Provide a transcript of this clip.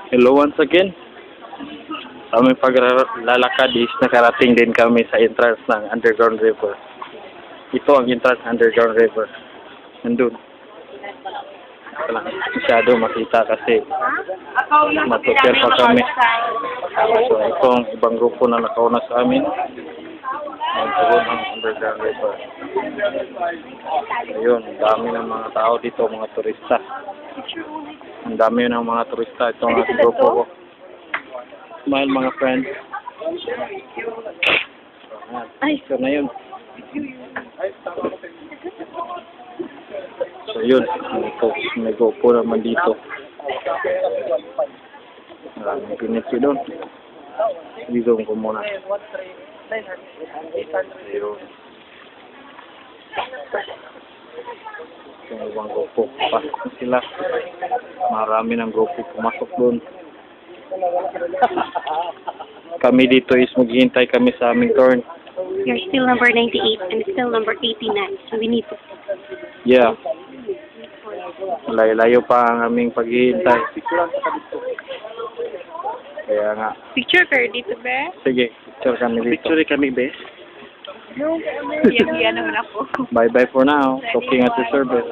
Hello once again. Sa aming paglalakad is nakarating din kami sa entrance ng Underground River. Ito ang entrance ng Underground River. Nandun. Wala masyado makita kasi matutir pa kami. So itong ibang grupo na nakauna sa amin. Ang tugon ng Underground River. Ayun, dami ng mga tao dito, mga turista. Ang dami ng mga turista. Ito ang ating grupo ko. Smile mga friends. Ay, so na yun. So yun, may GoPro naman dito. Maraming pinitsi doon. Dito ko muna. Ayun. Yung ibang GoPro, pasok na sila. Marami ng GoPro pumasok doon. Kami dito is maghihintay kami sa aming turn. You're still number 98 and still number 89, so we need to... Yeah. Layo-layo pa ang aming paghihintay. Kaya nga. Picture kayo dito, be? Sige, picture kami dito. Picture kami, bes. Yan naman ako. Bye-bye for now. Talking at the service.